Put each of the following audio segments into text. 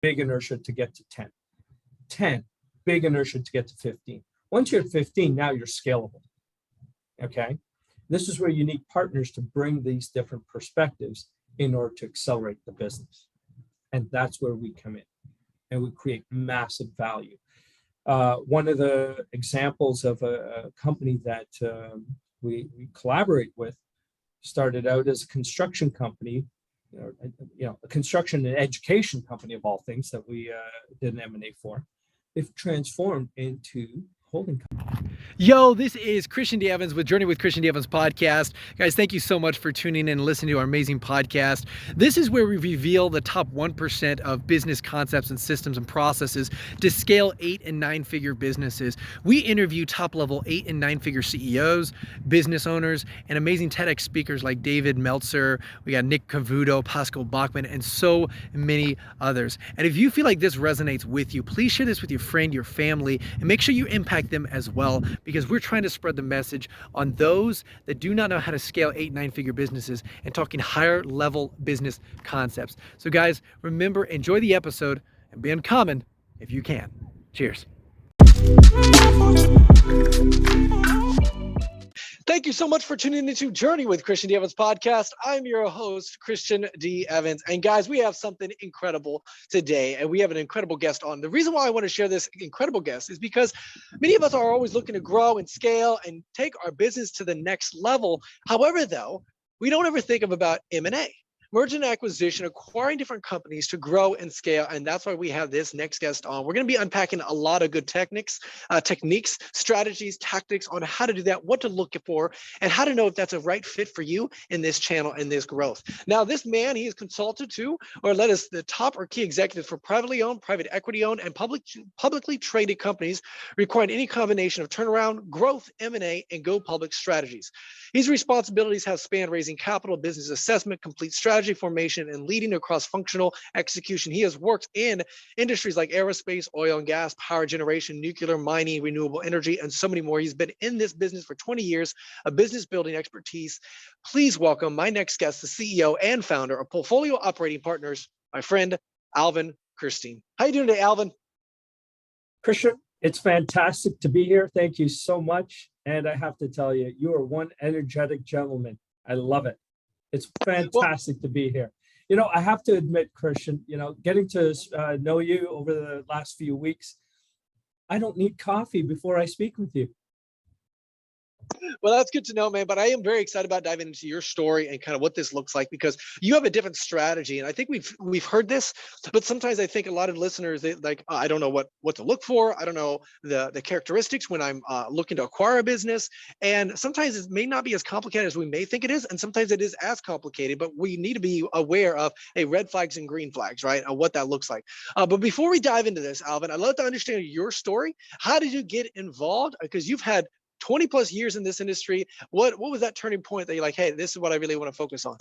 big inertia to get to 10. 10, big inertia to get to 15. Once you're at 15, now you're scalable. Okay. This is where you need partners to bring these different perspectives in order to accelerate the business. And that's where we come in and we create massive value. One of the examples of a company that we collaborate with started out as a construction company, a construction and education company of all things that we did an M&A for. They've transformed into holding company. Yo, this is Christian D. Evans with Journey with Christian D. Evans podcast. Guys, thank you so much for tuning in and listening to our amazing podcast. This is where we reveal the top 1% of business concepts and systems and processes to scale 8 and 9 figure businesses. We interview top level 8 and 9 figure CEOs, business owners, and amazing TEDx speakers like David Meltzer. We got Nick Cavuto, Pascal Bachman, and so many others. And if you feel like this resonates with you, please share this with your friend, your family, and make sure you impact them as well, because we're trying to spread the message on those that do not know how to scale 8, 9 figure businesses and talking higher level business concepts. So guys, remember, enjoy the episode and be uncommon if you can. Cheers. Thank you so much for tuning into Journey with Christian D. Evans podcast. I'm your host, Christian D. Evans. And guys, we have something incredible today, and we have an incredible guest on. The reason why I want to share this incredible guest is because many of us are always looking to grow and scale and take our business to the next level. However, though, we don't ever think about M&A. Merger and acquisition, acquiring different companies to grow and scale. And that's why we have this next guest on. We're going to be unpacking a lot of good techniques, strategies, tactics on how to do that, what to look for, and how to know if that's a right fit for you in this channel and this growth. Now, this man, he is consulted to or led as the top or key executives for privately owned, private equity owned, and publicly traded companies requiring any combination of turnaround, growth, M&A, and go public strategies. His responsibilities have spanned raising capital, business assessment, complete strategy formation, and leading across functional execution. He has worked in industries like aerospace, oil and gas, power generation, nuclear, mining, renewable energy, and so many more. He's been in this business for 20 years, a business building expertise. Please welcome my next guest, the CEO and founder of Portfolio Operating Partners, my friend, Alvin Kiersting. How you doing today, Alvin? Christian, it's fantastic to be here. Thank you so much. And I have to tell you, you are one energetic gentleman. I love it. It's fantastic to be here. I have to admit, Christian, getting to know you over the last few weeks, I don't need coffee before I speak with you. Well, that's good to know, man. But I am very excited about diving into your story and kind of what this looks like, because you have a different strategy. And I think we've heard this, but sometimes I think a lot of listeners, they like, I don't know what to look for. I don't know the characteristics when I'm looking to acquire a business. And sometimes it may not be as complicated as we may think it is. And sometimes it is as complicated, but we need to be aware of red flags and green flags, right? What that looks like. But before we dive into this, Alvin, I'd love to understand your story. How did you get involved? Because you've had 20 plus years in this industry. What was that turning point that you're like, hey, this is what I really want to focus on?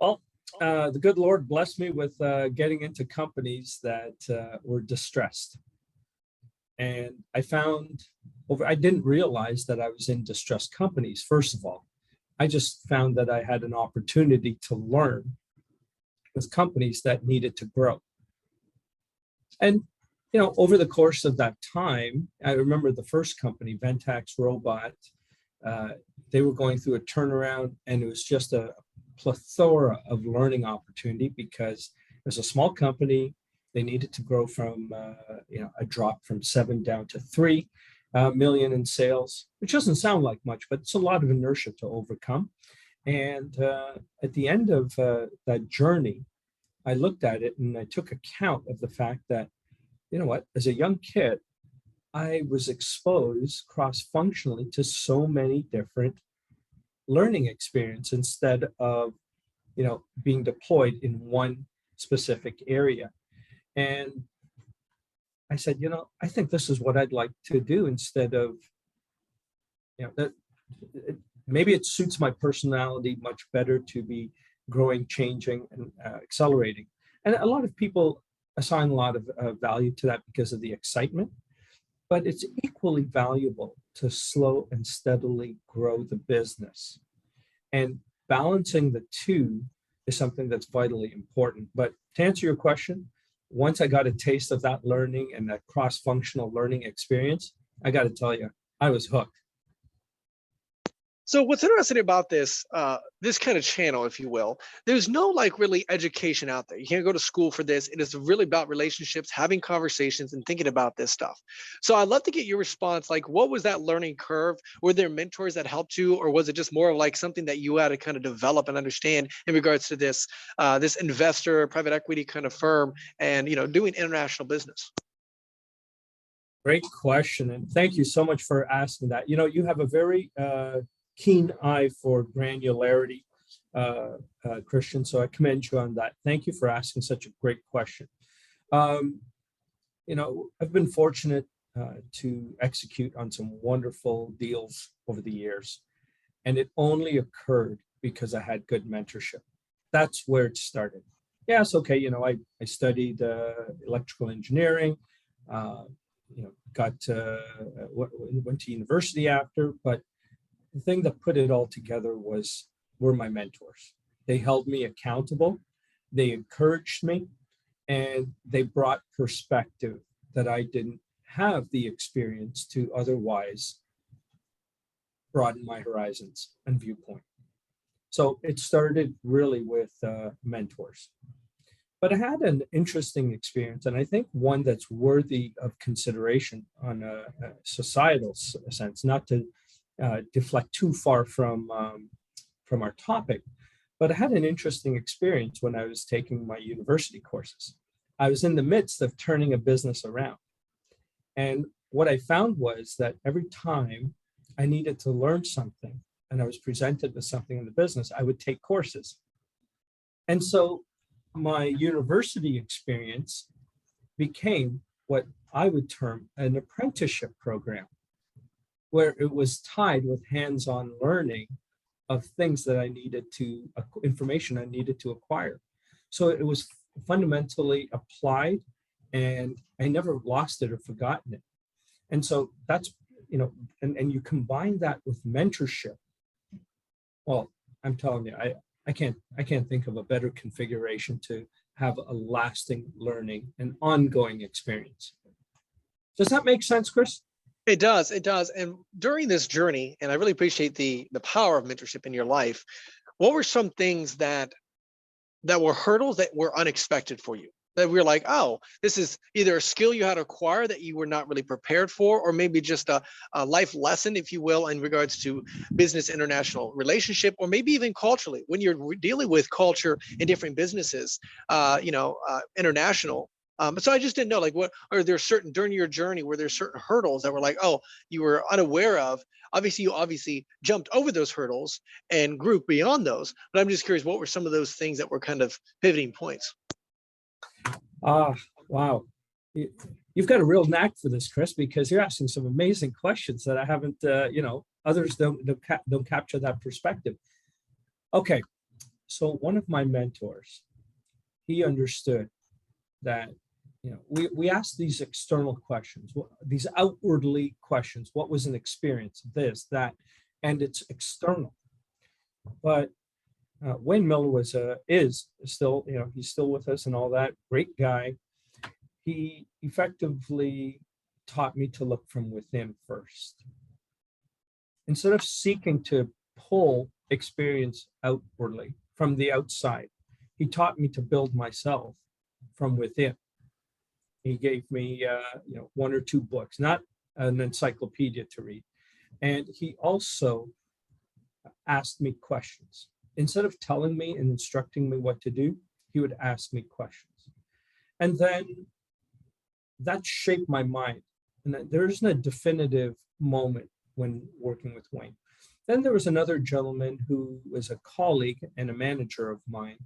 Well, the good Lord blessed me with getting into companies that were distressed. And I didn't realize that I was in distressed companies, first of all. I just found that I had an opportunity to learn with companies that needed to grow. And over the course of that time, I remember the first company, Ventax Robot, they were going through a turnaround, and it was just a plethora of learning opportunity because it was a small company. They needed to grow from, a drop from 7 down to 3 million in sales, which doesn't sound like much, but it's a lot of inertia to overcome. And at the end of that journey, I looked at it and I took account of the fact that, as a young kid, I was exposed cross-functionally to so many different learning experiences instead of, being deployed in one specific area. And I said, I think this is what I'd like to do instead of, maybe it suits my personality much better to be growing, changing, and accelerating. And a lot of people assign a lot of value to that because of the excitement, but it's equally valuable to slow and steadily grow the business. And balancing the two is something that's vitally important. But to answer your question, once I got a taste of that learning and that cross-functional learning experience, I got to tell you, I was hooked. So what's interesting about this, this kind of channel, if you will, there's no like really education out there. You can't go to school for this. It is really about relationships, having conversations, and thinking about this stuff. So I'd love to get your response. Like, what was that learning curve? Were there mentors that helped you, or was it just more of like something that you had to kind of develop and understand in regards to this, this investor, private equity kind of firm, and doing international business? Great question, and thank you so much for asking that. You have a very keen eye for granularity, Christian, so I commend you on that. Thank you for asking such a great question. I've been fortunate to execute on some wonderful deals over the years, and it only occurred because I had good mentorship. That's where it started. Yes, okay, I studied electrical engineering, went to university after, but the thing that put it all together were my mentors. They held me accountable, they encouraged me, and they brought perspective that I didn't have the experience to otherwise broaden my horizons and viewpoint. So it started really with mentors. But I had an interesting experience, and I think one that's worthy of consideration on a societal sense, not to deflect too far from our topic, but I had an interesting experience when I was taking my university courses. I was in the midst of turning a business around. And what I found was that every time I needed to learn something and I was presented with something in the business, I would take courses. And so my university experience became what I would term an apprenticeship program, where it was tied with hands-on learning of things that information I needed to acquire. So it was fundamentally applied, and I never lost it or forgotten it. And so that's, and you combine that with mentorship. Well, I'm telling you, I can't think of a better configuration to have a lasting learning and ongoing experience. Does that make sense, Chris? It does. It does. And during this journey, and I really appreciate the power of mentorship in your life, what were some things that were hurdles that were unexpected for you? That we were like, oh, this is either a skill you had to acquire that you were not really prepared for, or maybe just a life lesson, if you will, in regards to business international relationship, or maybe even culturally, when you're dealing with culture in different businesses, international. So I just didn't know, like, what are there certain during your journey were there certain hurdles that were like, oh, you were unaware of? Obviously, you jumped over those hurdles and grew beyond those. But I'm just curious, what were some of those things that were kind of pivoting points? Wow. You've got a real knack for this, Chris, because you're asking some amazing questions that I haven't, others don't capture that perspective. Okay. So one of my mentors, he understood that, we asked these external questions, these outwardly questions. What was an experience? This, that, and it's external. But Wayne Miller is still, he's still with us and all that. Great guy. He effectively taught me to look from within first. Instead of seeking to pull experience outwardly from the outside, he taught me to build myself from within. He gave me, one or two books, not an encyclopedia to read. And he also asked me questions. Instead of telling me and instructing me what to do, he would ask me questions. And then that shaped my mind. And there isn't a definitive moment when working with Wayne. Then there was another gentleman who was a colleague and a manager of mine.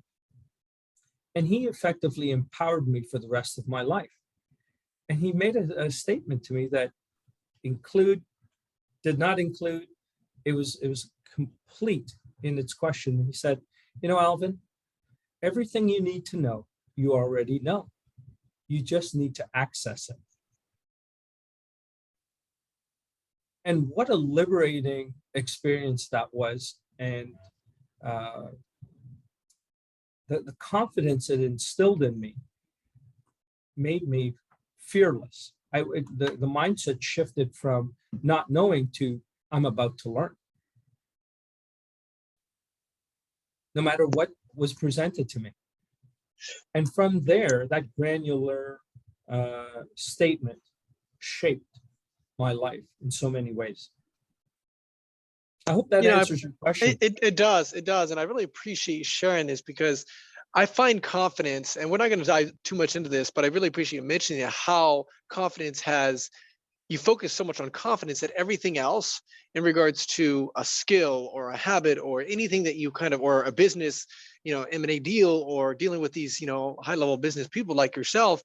And he effectively empowered me for the rest of my life. And he made a statement to me that did not include, it was complete in its question. He said, Alvin, everything you need to know, you already know. You just need to access it. And what a liberating experience that was. And the confidence it instilled in me made me fearless. The mindset shifted from not knowing to I'm about to learn. No matter what was presented to me. And from there, that granular statement shaped my life in so many ways. I hope that answers your question. It does. And I really appreciate you sharing this, because I find confidence, and we're not going to dive too much into this, but I really appreciate you mentioning how confidence you focus so much on confidence that everything else in regards to a skill or a habit or anything that you or a business, M&A deal, or dealing with these, high level business people like yourself,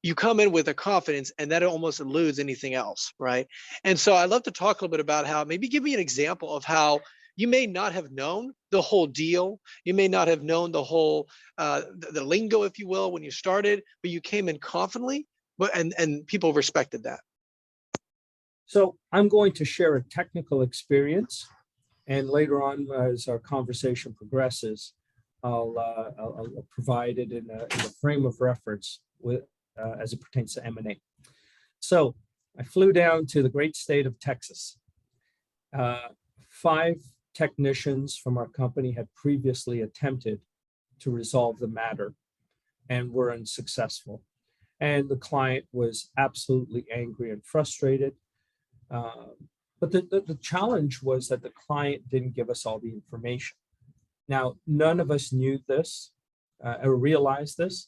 you come in with a confidence and that almost eludes anything else, right? And so I'd love to talk a little bit about how, maybe give me an example of how you may not have known the whole deal. You may not have known the whole, the lingo, if you will, when you started, but you came in confidently, and people respected that. So I'm going to share a technical experience, and later on, as our conversation progresses, I'll provide it in a frame of reference with as it pertains to M&A. So I flew down to the great state of Texas. 5 technicians from our company had previously attempted to resolve the matter and were unsuccessful. And the client was absolutely angry and frustrated. But the challenge was that the client didn't give us all the information. Now, none of us knew this or realized this,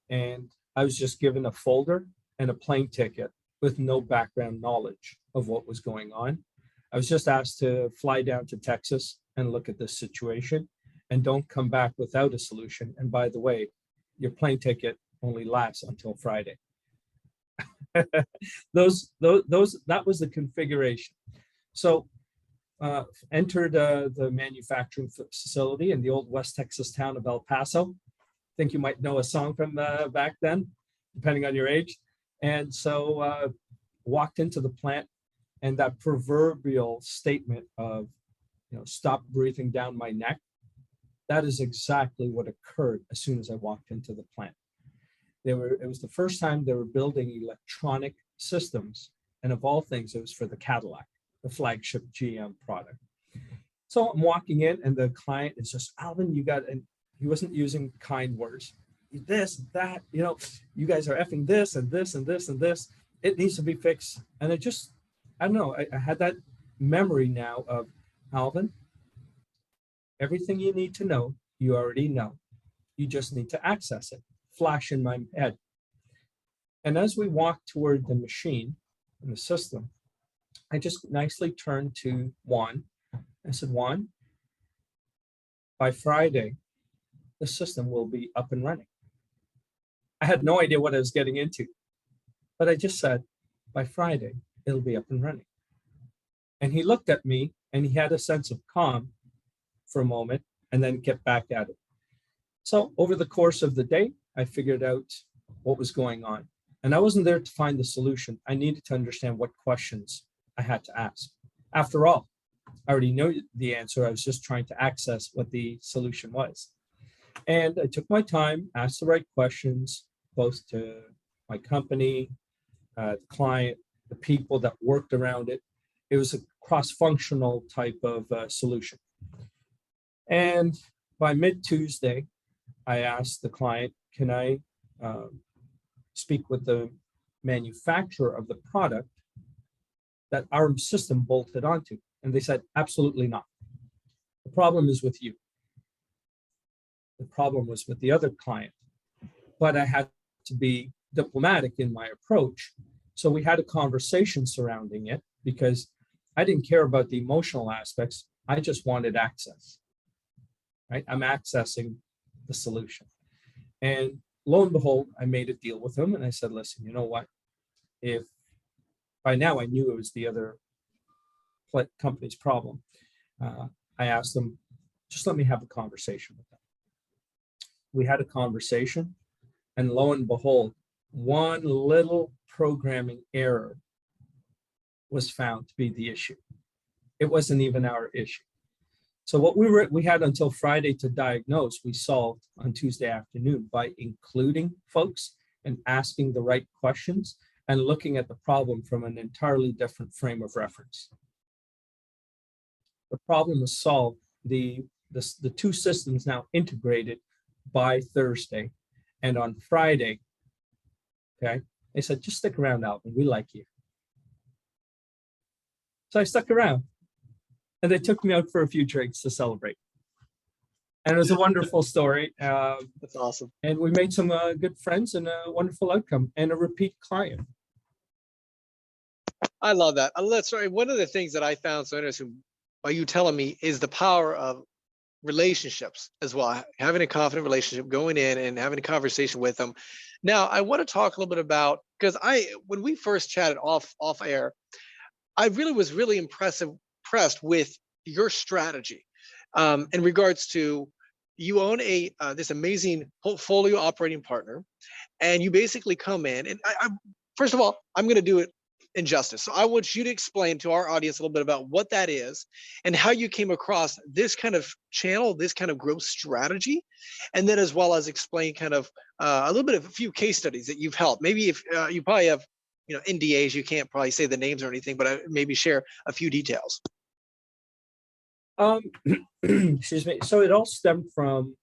and I was just given a folder and a plane ticket with no background knowledge of what was going on. I was just asked to fly down to Texas and look at this situation, and don't come back without a solution. And by the way, your plane ticket only lasts until Friday. That was the configuration. So entered the manufacturing facility in the old West Texas town of El Paso. I think you might know a song from back then, depending on your age. And so walked into the plant, and that proverbial statement of, stop breathing down my neck, that is exactly what occurred as soon as I walked into the plant. It was the first time they were building electronic systems, and of all things, it was for the Cadillac, the flagship GM product. So I'm walking in, and the client is just, Alvin, and he wasn't using kind words. This, that, you guys are effing this and this and this and this. It needs to be fixed. And I don't know, I had that memory now of, Alvin, everything you need to know, you already know. You just need to access it. Flash in my head. And as we walked toward the machine and the system, I just nicely turned to Juan. I said, Juan, by Friday, the system will be up and running. I had no idea what I was getting into, but I just said, by Friday, it'll be up and running. And he looked at me, and he had a sense of calm for a moment, and then get back at it. So over the course of the day, I figured out what was going on. And I wasn't there to find the solution. I needed to understand what questions I had to ask. After all, I already know the answer. I was just trying to access what the solution was. And I took my time, asked the right questions, both to my company, the client, the people that worked around it. It was a cross-functional type of solution. And by mid-Tuesday, I asked the client, can I speak with the manufacturer of the product that our system bolted onto? And they said, absolutely not. The problem is with you. The problem was with the other client. But I had to be diplomatic in my approach. So we had a conversation surrounding it, because I didn't care about the emotional aspects. I just wanted access. Right? I'm accessing the solution. And lo and behold, I made a deal with him, and I said, listen, you know what? If by now I knew it was the other company's problem, I asked them, just let me have a conversation with them. We had a conversation, and lo and behold, one little programming error was found to be the issue. It wasn't even our issue. So what we had until Friday to diagnose, we solved on Tuesday afternoon by including folks and asking the right questions and looking at the problem from an entirely different frame of reference. The problem was solved. The two systems now integrated by Thursday, and on Friday, okay, they said, just stick around, Alvin, we like you. So I stuck around, and they took me out for a few drinks to celebrate. And it was a wonderful story. That's awesome. And we made some good friends and a wonderful outcome and a repeat client. I love that. That's right. One of the things that I found so interesting by you telling me is the power of relationships as well. Having a confident relationship, going in and having a conversation with them. Now, I want to talk a little bit about, because when we first chatted off air, I was really impressed with your strategy in regards to, you own this amazing portfolio operating partner, and you basically come in and first of all, I'm going to do it injustice. So I want you to explain to our audience a little bit about what that is and how you came across this kind of channel, this kind of growth strategy, and then as well as explain kind of a little bit of a few case studies that you've helped. Maybe if you probably have, NDAs, you can't probably say the names or anything, but maybe share a few details. Excuse me. So it all stemmed from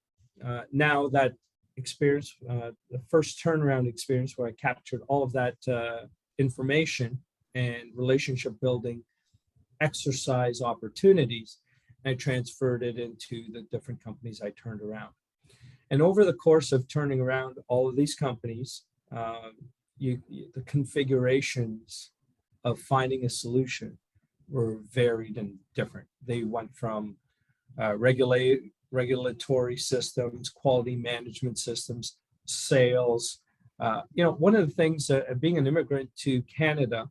now that experience, the first turnaround experience where I captured all of that information and relationship building exercise opportunities. I transferred it into the different companies I turned around. And over the course of turning around all of these companies, the configurations of finding a solution were varied and different. They went from regulatory systems, quality management systems, sales. One of the things, being an immigrant to Canada,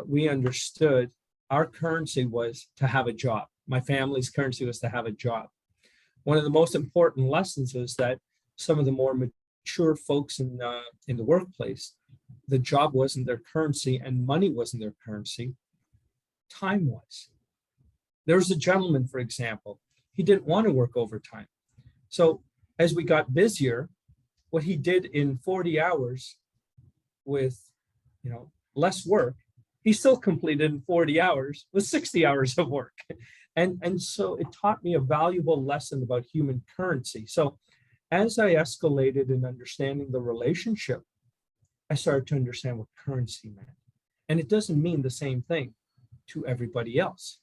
we understood our currency was to have a job. My family's currency was to have a job. One of the most important lessons is that some of the more mature folks in the workplace, the job wasn't their currency and money wasn't their currency. Time was. There was a gentleman, for example, he didn't want to work overtime. So as we got busier, what he did in 40 hours with, less work, he still completed in 40 hours with 60 hours of work. And so it taught me a valuable lesson about human currency. So as I escalated in understanding the relationship, I started to understand what currency meant. And it doesn't mean the same thing to everybody else.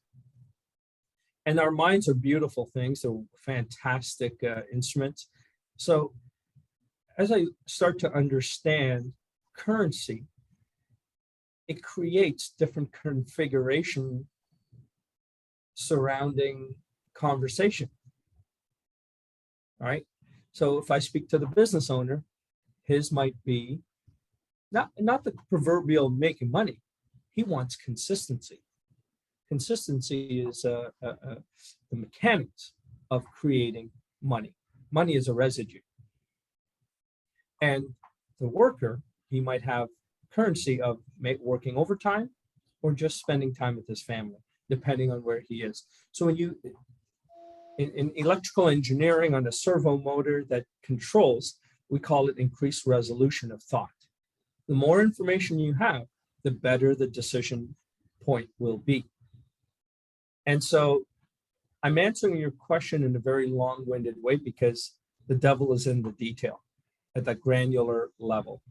And our minds are beautiful things. They're fantastic instruments. So as I start to understand currency, it creates different configuration surrounding conversation. All right. So if I speak to the business owner, his might be not the proverbial making money. He wants consistency. Consistency is the mechanics of creating money. Money is a residue. And the worker, he might have currency of working overtime or just spending time with his family, depending on where he is. So when you, in electrical engineering, on a servo motor that controls, we call it increased resolution of thought. The more information you have, the better the decision point will be. And so I'm answering your question in a very long-winded way because the devil is in the detail at that granular level.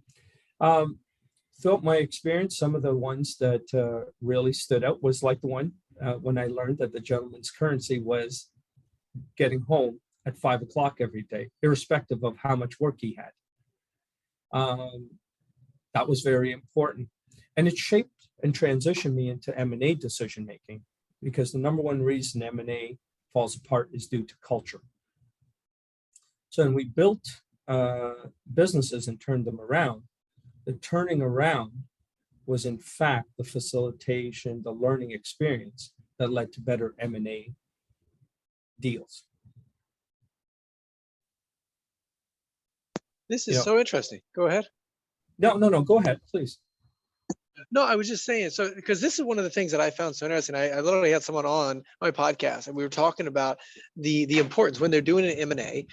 Throughout my experience, some of the ones that really stood out was like the one when I learned that the gentleman's currency was getting home at 5 o'clock every day, irrespective of how much work he had. That was very important. And it shaped and transitioned me into M&A decision-making, because the number one reason M&A falls apart is due to culture. So when we built businesses and turned them around, the turning around was in fact the facilitation, the learning experience that led to better M&A deals. This is so interesting. Go ahead. No, go ahead, please. No, I was just saying, so because this is one of the things that I found so interesting. I literally had someone on my podcast, and we were talking about the importance when they're doing an M&A,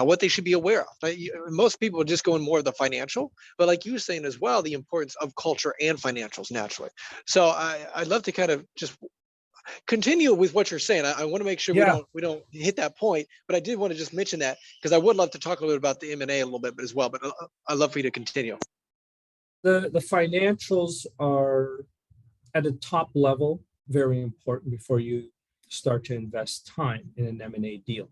what they should be aware of. Right? Most people are just going more of the financial, but like you were saying as well, the importance of culture and financials naturally. So I'd love to kind of just continue with what you're saying. I want to make sure Yeah, we don't hit that point, but I did want to just mention that because I would love to talk a little bit about the M&A a little bit as well. But I'd love for you to continue. the financials are at a top level very important before you start to invest time in an M&A deal.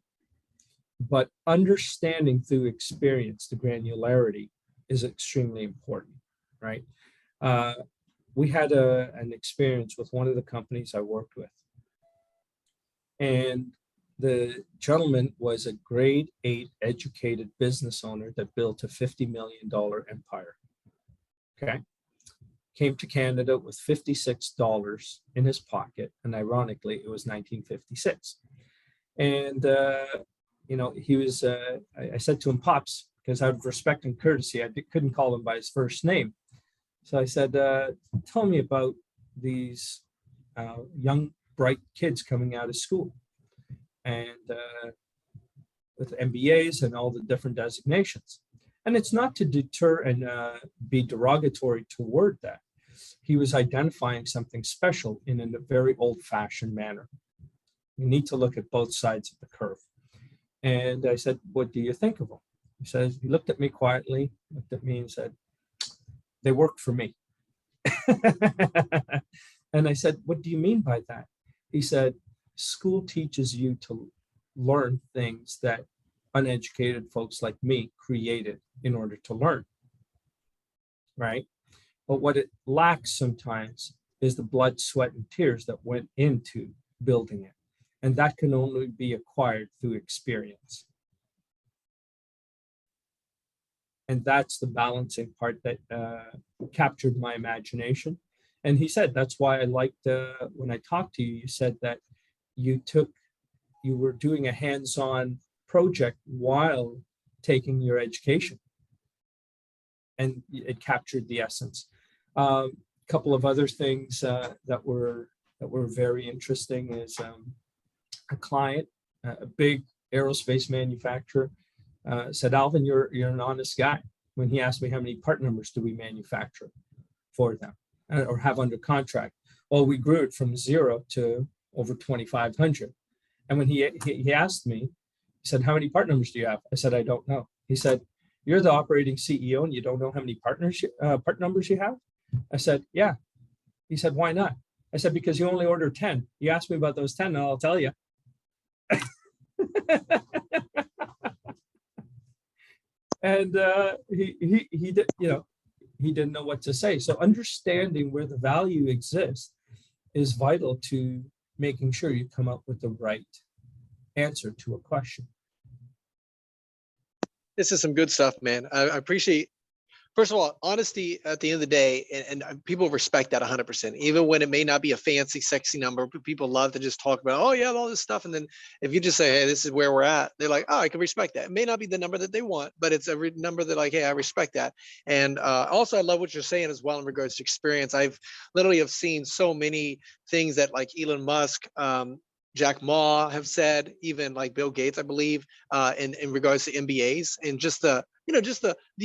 But understanding through experience the granularity is extremely important, right? Uh, we had an experience with one of the companies I worked with, and the gentleman was a grade 8 educated business owner that built a $50 million empire. Okay. Came to Canada with $56 in his pocket, and ironically, it was 1956. And he was. I said to him, "Pops," because out of respect and courtesy, I couldn't call him by his first name. So I said, "Tell me about these young, bright kids coming out of school, and with MBAs and all the different designations." And it's not to deter and be derogatory toward that. He was identifying something special in a very old-fashioned manner. You need to look at both sides of the curve. And I said, "What do you think of them?" He looked at me quietly, looked at me and said, "They work for me." And I said, "What do you mean by that?" He said, "School teaches you to learn things that uneducated folks like me created in order to learn, right? But what it lacks sometimes is the blood, sweat, and tears that went into building it. And that can only be acquired through experience. And that's the balancing part that captured my imagination. And he said, that's why I liked when I talked to you, you said that you were doing a hands-on project while taking your education. And it captured the essence. A couple of other things that were very interesting is a client, a big aerospace manufacturer, said, "Alvin, you're an honest guy." When he asked me how many part numbers do we manufacture for them or have under contract, well, we grew it from 0 to over 2,500. And when he asked me, he said, "How many part numbers do you have?" I said, "I don't know." He said, "You're the operating CEO and you don't know how many part numbers you have?" I said, "Yeah." He said, "Why not?" I said, "Because you only ordered 10. You asked me about those 10, and I'll tell you." And he did, he didn't know what to say. So understanding where the value exists is vital to making sure you come up with the right answer to a question. This is some good stuff, man. I appreciate, first of all, honesty at the end of the day, and people respect that 100%, even when it may not be a fancy, sexy number. People love to just talk about, oh yeah, all this stuff. And then if you just say, hey, this is where we're at, they're like, oh, I can respect that. It may not be the number that they want, but it's a number that like, hey, I respect that. And also I love what you're saying as well in regards to experience. I've literally have seen so many things that like Elon Musk, Jack Ma have said, even like Bill Gates, I believe, in regards to MBAs and just the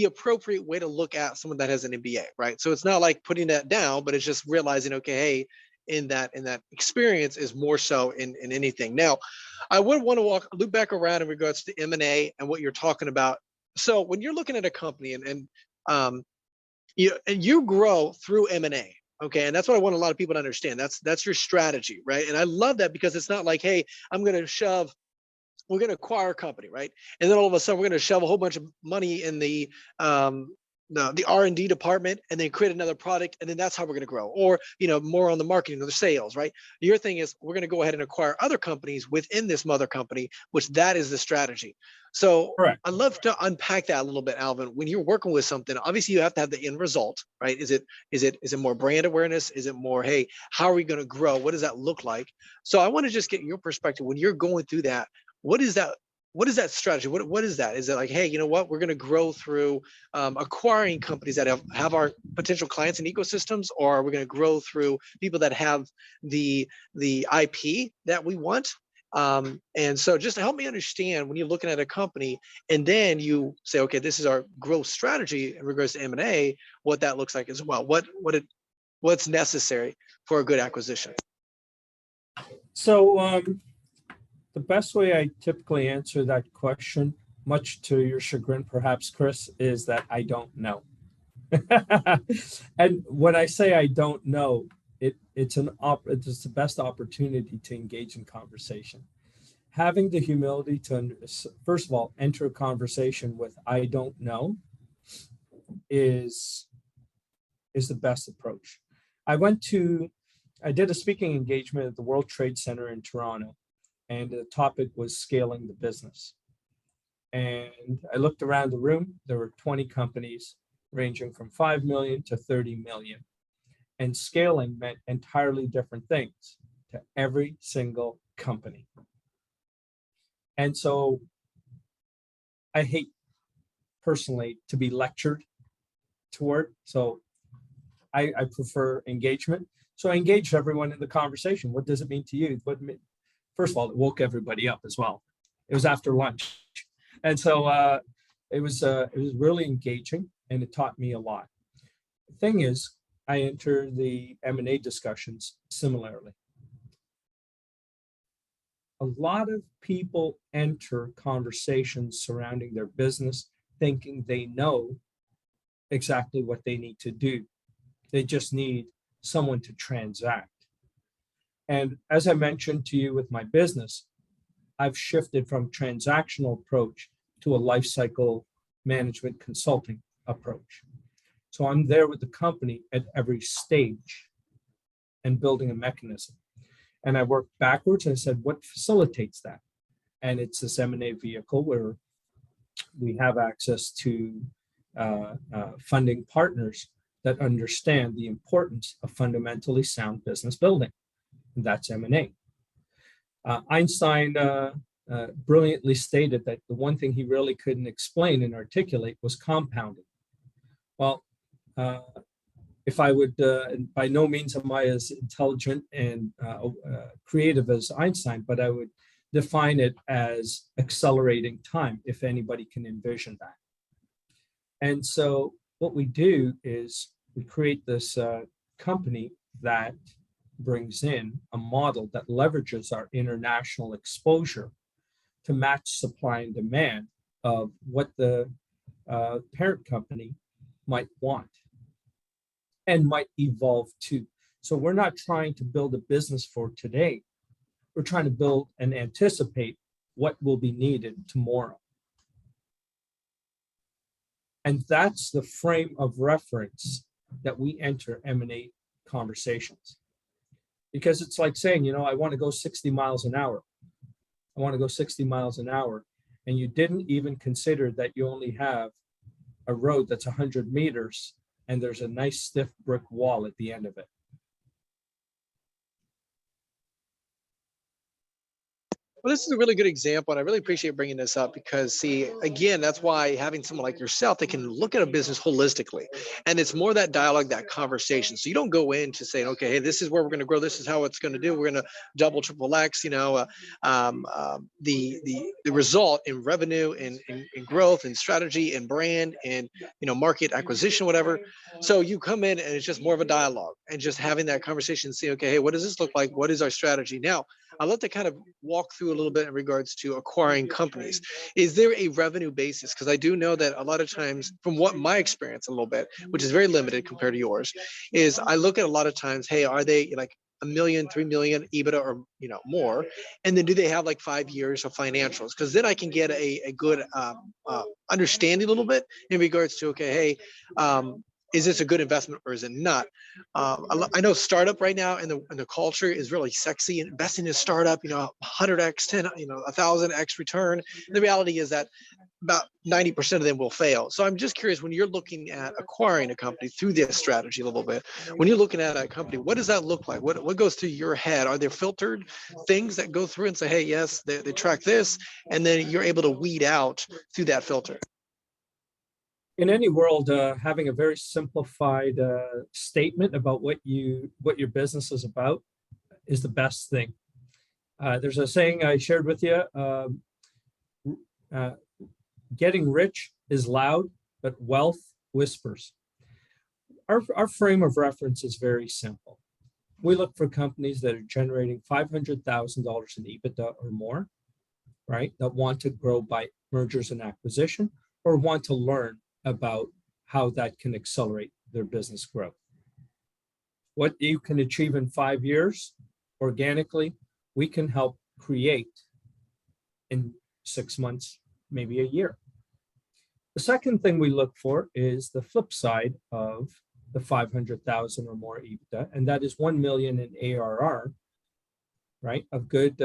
appropriate way to look at someone that has an MBA, right? So it's not like putting that down, but it's just realizing, okay, hey, in that experience is more so in anything. Now, I would want to loop back around in regards to M&A and what you're talking about. So when you're looking at a company and you grow through M&A. Okay. And that's what I want a lot of people to understand. That's your strategy, right? And I love that because it's not like, hey, we're going to acquire a company, right? And then all of a sudden we're going to shove a whole bunch of money in the R&D department and then create another product. And then that's how we're going to grow, or, more on the marketing or the sales, right? Your thing is we're going to go ahead and acquire other companies within this mother company, which that is the strategy. So Correct. I'd love to unpack that a little bit, Alvin. When you're working with something, obviously you have to have the end result, right? Is it more brand awareness? Is it more, hey, how are we going to grow? What does that look like? So I want to just get your perspective when you're going through that. What is that? what is that strategy? What is that? Is it like, hey, you know what? We're going to grow through acquiring companies that have our potential clients and ecosystems, or are we going to grow through people that have the IP that we want? And so just to help me understand when you're looking at a company and then you say, okay, this is our growth strategy in regards to M&A, what that looks like as well. What's necessary for a good acquisition? So the best way I typically answer that question, much to your chagrin, perhaps, Chris, is that I don't know. And when I say I don't know, it's the best opportunity to engage in conversation. Having the humility to, first of all, enter a conversation with I don't know is the best approach. I did a speaking engagement at the World Trade Center in Toronto, and the topic was scaling the business. And I looked around the room, there were 20 companies ranging from 5 million to 30 million. And scaling meant entirely different things to every single company. And so I hate personally to be lectured toward. So I prefer engagement. So I engaged everyone in the conversation. What does it mean to you? First of all, it woke everybody up as well. It was after lunch. And so it was really engaging, and it taught me a lot. The thing is, I enter the M&A discussions similarly. A lot of people enter conversations surrounding their business thinking they know exactly what they need to do. They just need someone to transact. And as I mentioned to you with my business, I've shifted from transactional approach to a life cycle management consulting approach. So I'm there with the company at every stage and building a mechanism. And I worked backwards and I said, what facilitates that? And it's this M&A vehicle where we have access to funding partners that understand the importance of fundamentally sound business building. And that's M&A. Einstein brilliantly stated that the one thing he really couldn't explain and articulate was compounding. Well, if I would, by no means am I as intelligent and creative as Einstein, but I would define it as accelerating time, if anybody can envision that. And so what we do is we create this company that brings in a model that leverages our international exposure to match supply and demand of what the parent company might want and might evolve to. So we're not trying to build a business for today. We're trying to build and anticipate what will be needed tomorrow. And that's the frame of reference that we enter M&A conversations. Because it's like saying, I want to go 60 miles an hour. I want to go 60 miles an hour. And you didn't even consider that you only have a road that's 100 meters and there's a nice stiff brick wall at the end of it. Well, this is a really good example, and I really appreciate bringing this up because, see, again, that's why having someone like yourself that can look at a business holistically, and it's more that dialogue, that conversation. So you don't go into saying, okay, hey, this is where we're going to grow. This is how it's going to do. We're going to double, triple X. The result in revenue, in growth, and strategy, and brand, and market acquisition, whatever. So you come in, and it's just more of a dialogue, and just having that conversation, and see, okay, hey, what does this look like? What is our strategy now? I'd love to kind of walk through a little bit in regards to acquiring companies. Is there a revenue basis? Because I do know that a lot of times, from what my experience a little bit, which is very limited compared to yours, is I look at a lot of times, hey, are they like $1 million, 3 million EBITDA or more? And then do they have like 5 years of financials? Because then I can get a good understanding a little bit in regards to, okay, hey, is this a good investment or is it not? I know startup right now and the culture is really sexy, and investing in a startup, 100x, 10, 1,000x return. The reality is that about 90% of them will fail. So I'm just curious, when you're looking at acquiring a company through this strategy a little bit, when you're looking at a company, what does that look like? What goes through your head? Are there filtered things that go through and say, hey, yes, they track this, and then you're able to weed out through that filter? In any world, having a very simplified statement about what your business is about is the best thing. There's a saying I shared with you. Getting rich is loud, but wealth whispers. Our frame of reference is very simple. We look for companies that are generating $500,000 in EBITDA or more, right? That want to grow by mergers and acquisition, or want to learn about how that can accelerate their business growth. What you can achieve in 5 years organically, we can help create in 6 months, maybe a year. The second thing we look for is the flip side of the 500,000 or more EBITDA, and that is 1 million in ARR, right? Of good,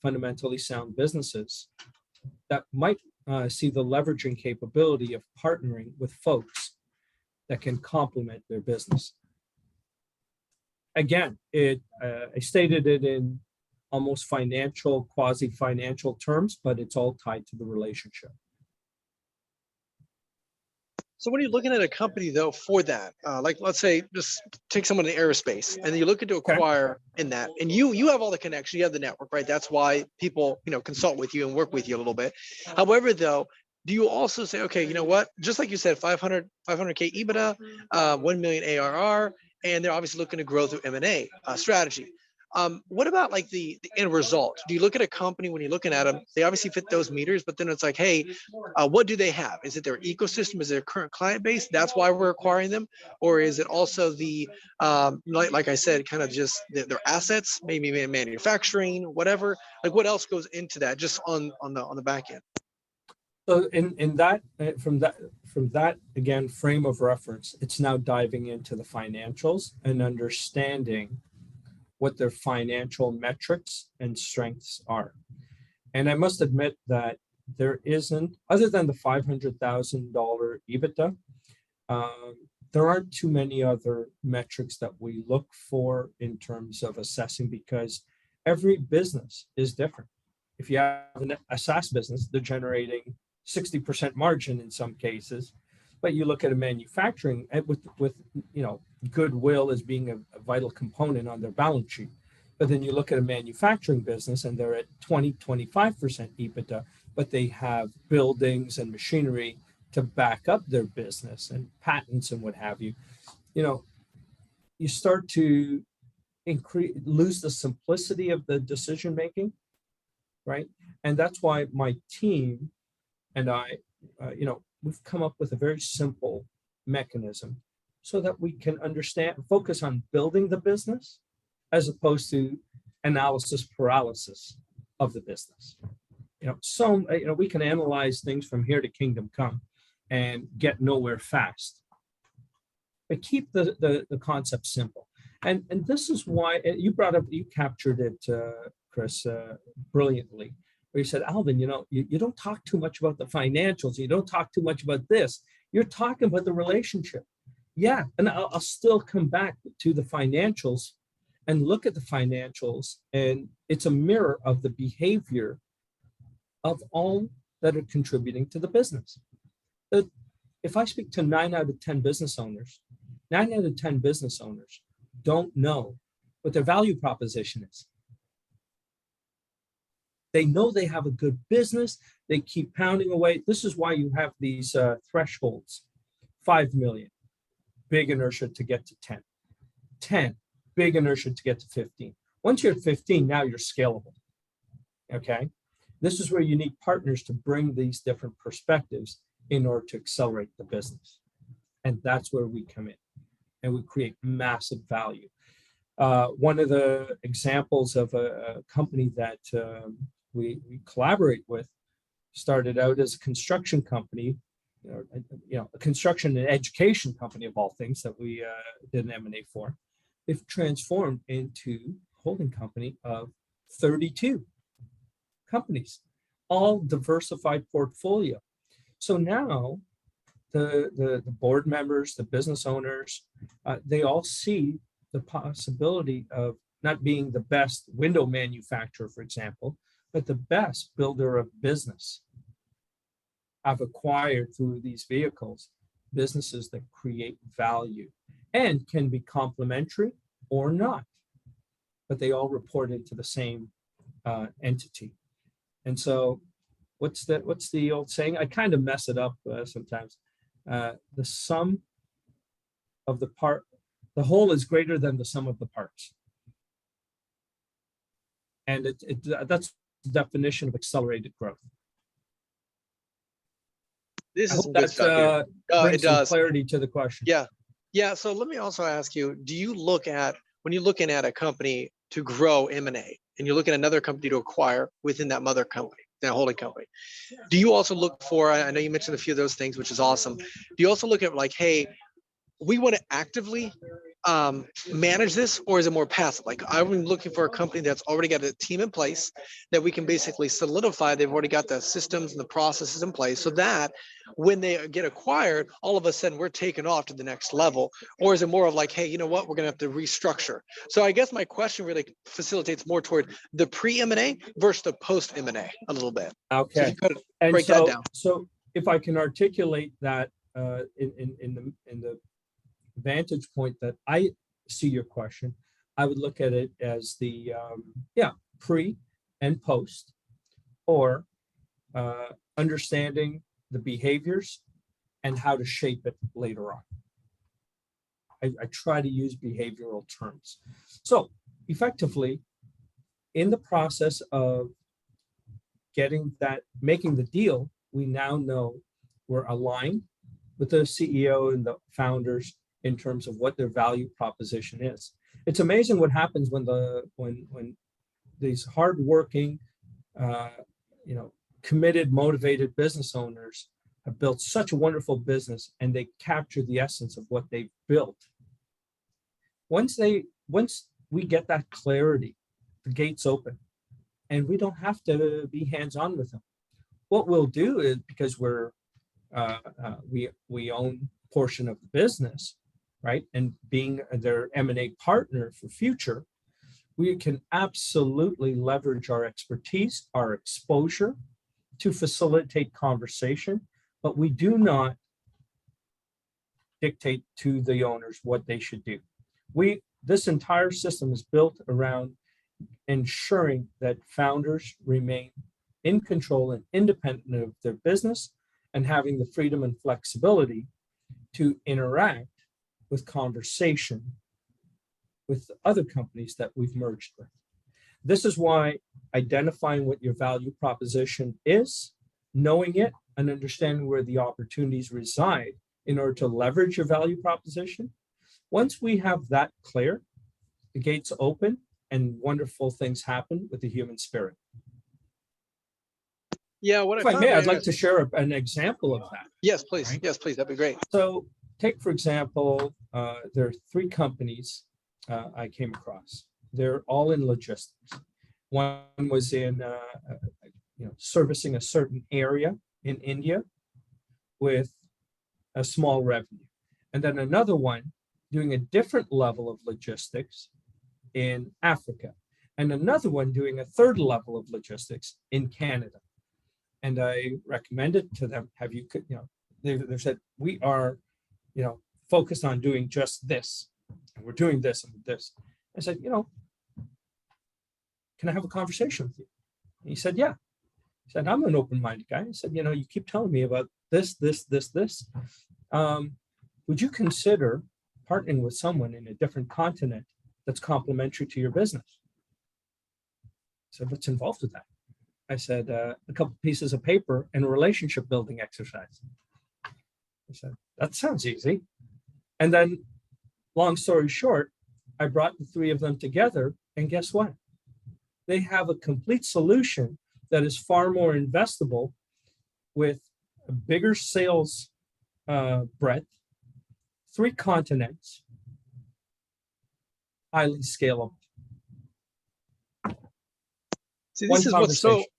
fundamentally sound businesses that might see the leveraging capability of partnering with folks that can complement their business. Again, I stated it in almost financial, quasi-financial terms, but it's all tied to the relationship. So when you're looking at a company though for that, like let's say just take someone in aerospace, and then you're looking to acquire in that, and you have all the connections, you have the network, right? That's why people consult with you and work with you a little bit. However, though, do you also say, okay, you know what? Just like you said, 500K EBITDA, 1 million ARR, and they're obviously looking to grow through M&A strategy. What about like the end result? Do you look at a company when you're looking at them? They obviously fit those meters, but then it's like, hey, what do they have? Is it their ecosystem? Is it their current client base? That's why we're acquiring them, or is it also the like I said, kind of just their assets, maybe manufacturing, whatever? Like what else goes into that, just on the back end? So in that from that again frame of reference, it's now diving into the financials and understanding what their financial metrics and strengths are. And I must admit that there isn't, other than the $500,000 EBITDA, there aren't too many other metrics that we look for in terms of assessing, because every business is different. If you have a SaaS business, they're generating 60% margin in some cases, but you look at a manufacturing with goodwill as being a vital component on their balance sheet. But then you look at a manufacturing business and they're at 20-25% EBITDA, but they have buildings and machinery to back up their business and patents and what have you. You start to lose the simplicity of the decision making, right? And that's why my team and I, we've come up with a very simple mechanism so that we can focus on building the business as opposed to analysis paralysis of the business. We can analyze things from here to kingdom come and get nowhere fast, but keep the concept simple. And this is why you captured it, Chris, brilliantly. Where you said, Alvin, you don't talk too much about the financials. You don't talk too much about this. You're talking about the relationship. Yeah, and I'll still come back to the financials and look at the financials, and it's a mirror of the behavior of all that are contributing to the business. If I speak to 9 out of 10 business owners, 9 out of 10 business owners don't know what their value proposition is. They know they have a good business. They keep pounding away. This is why you have these thresholds. 5 million, big inertia to get to 10. 10, big inertia to get to 15. Once you're at 15, now you're scalable. Okay? This is where you need partners to bring these different perspectives in order to accelerate the business. And that's where we come in and we create massive value. One of the examples of a company that we collaborate with started out as a construction company a construction and education company of all things that we did an M&A for. They've transformed into a holding company of 32 companies, all diversified portfolio. So now the board members, the business owners, they all see the possibility of not being the best window manufacturer, for example, but the best builder of business. I've acquired through these vehicles businesses that create value and can be complementary or not, but they all report into the same entity. And so what's the old saying? I kind of mess it up sometimes. The sum of the whole is greater than the sum of the parts. And that's the definition of accelerated growth. This I is hope some good stuff here. brings It some does. clarity to the question. Yeah. So let me also ask you, do you look at, when you're looking at a company to grow M&A and you're looking at another company to acquire within that mother company, that holding company, do you also look for, I know you mentioned a few of those things, which is awesome. Do you also look at like, hey, we want to actively manage this, or is it more passive? Like, I'm looking for a company that's already got a team in place that we can basically solidify. They've already got the systems and the processes in place so that when they get acquired, all of a sudden we're taken off to the next level. Or is it more of like, hey, you know what, we're going to have to restructure? So I guess my question really facilitates more toward the pre-M&A versus the post-M&A a little bit. Okay. So if you could And break that down. So if I can articulate that in the vantage point that I see your question, I would look at it as the pre and post, or understanding the behaviors and how to shape it later on. I try to use behavioral terms. So effectively, in the process of making the deal, we now know we're aligned with the CEO and the founders in terms of what their value proposition is. It's amazing what happens when these hardworking, committed, motivated business owners have built such a wonderful business and they capture the essence of what they've built. Once we get that clarity, the gates open, and we don't have to be hands-on with them. What we'll do is, because we own a portion of the business, right? And being their M&A partner for future, we can absolutely leverage our expertise, our exposure to facilitate conversation, but we do not dictate to the owners what they should do. This entire system is built around ensuring that founders remain in control and independent of their business and having the freedom and flexibility to interact with conversation with other companies that we've merged with. This is why identifying what your value proposition is, knowing it, and understanding where the opportunities reside in order to leverage your value proposition. Once we have that clear, the gates open and wonderful things happen with the human spirit. Yeah, what if I may, I'd like to share an example of that. Yes, please. Right? Yes, please. That'd be great. So take, for example, there are 3 companies I came across. They're all in logistics. One was in servicing a certain area in India with a small revenue. And then another one doing a different level of logistics in Africa. And another one doing a third level of logistics in Canada. And I recommended to them, they said, we are, focused on doing just this. And we're doing this and this. I said, can I have a conversation with you? And he said, yeah. He said, I'm an open-minded guy. I said, you keep telling me about this. Would you consider partnering with someone in a different continent that's complementary to your business? I said, what's involved with that? I said, a couple pieces of paper and a relationship building exercise. I said, that sounds easy. And then, long story short, I brought the 3 of them together, and guess what? They have a complete solution that is far more investable with a bigger sales breadth, 3 continents, highly scalable. See, One this is what's so conversation.